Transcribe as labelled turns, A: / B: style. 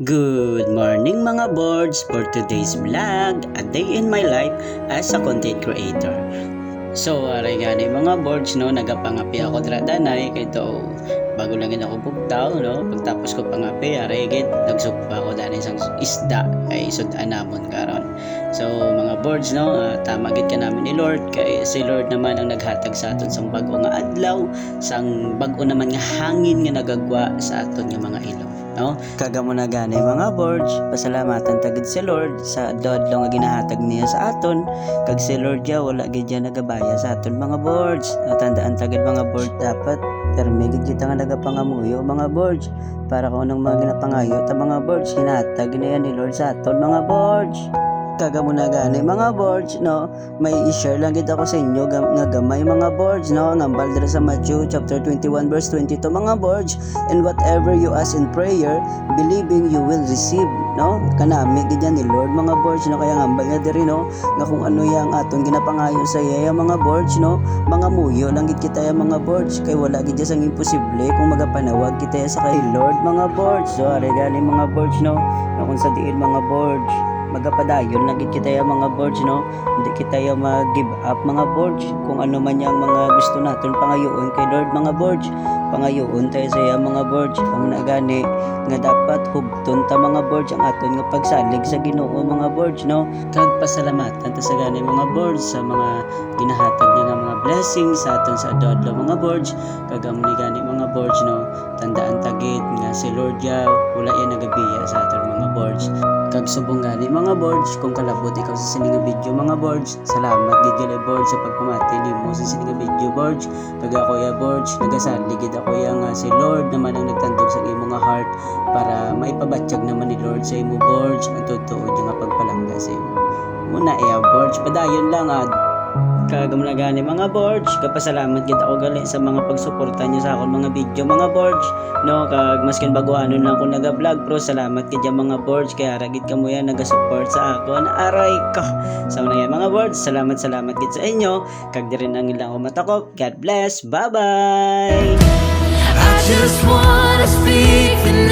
A: Good morning mga boards for today's vlog, a day in my life as a content creator. So aray gani mga boards no, nagapangapi ako dira danay kay to bago lang gid ako bugtaw no, pagtapos ko pangapi aray gid nagsugpa ako danay isang isda kay sudan namon karon. So mga boards no, tama gid ka namin ni Lord kay si Lord naman ang naghatag sa aton sang bag-o nga adlaw, sang bag-o naman nga hangin nga nagagwa sa aton nga mga ilong. No? Kaga mo na gani mga boards, pasalamatan tagid si Lord sa adlaw nga ginahatag niya sa aton, kag si Lord ya wala gid ya nagabaya sa aton mga boards. Tandaan tagid mga boards, dapat permi gid kita nga nagapangamuyo mga boards para kung anong mga ginapangayo ta mga boards hinatag na yan ni Lord sa aton mga boards. Kaga mo na gani mga boards no, may i-share lang gid ako sa inyo nga gamay mga boards no, ang ambal dira sa Matthew chapter 21 verse 22 mga boards, and whatever you ask in prayer believing you will receive no, kanami gid yan ni Lord mga boards no, kaya ang ambal nga diri no nga kung ano yang aton ginapangayo sa iya mga boards no, mga muyo lang gid kita ya mga boards, kay wala gid sang imposible kung magapanawag kita ya sa kay Lord mga boards. So are gani mga boards no, na kung sa diin mga boards magapadayon na gid kita ya mga boards no, hindi kita ya mag-give up mga boards kung ano man yang mga gusto naton pangayoon kay Lord mga boards, pangayoon tayo sa iya mga boards. Amo na gani nga dapat hugton ta mga boards ang aton nga pagsalig sa Ginoo mga boards no, kag pasalamatan ta sa gani mga boards sa mga ginahatag niya nga mga blessings sa aton sa adlaw mga boards. Kag amo ni gani mga boards no, tandaan tagid nga si Lord ya wala ya nagabiya sa aton mga boards. Kag subong gani mga boards, kung kalabot ikaw sa sining nga video mga boards, salamat gid gali boards sa pagpamati nimo sa sining nga video boards. Kag ako ya boards, nagasali gid ako ya nga si Lord naman ang nagtandog sa imo nga heart para maipabatsyag naman ni Lord sa imo boards ang tutuod nga pagpalangga sa imo. Muna iya boards, padayon lang kagam na gani mga boards, kapasalamat gid ako gali sa mga pagsuporta niyo sa akong mga video mga boards no, kag maskin baguhanon lang ko naga-vlog pero salamat gid ya mga boards kay ara gid kamo yan naga-support sa akon aray ko. So na yan mga boards, salamat gid sa inyo kag diri nang ilang umatakop. God bless, bye bye.
B: I just wanna speak the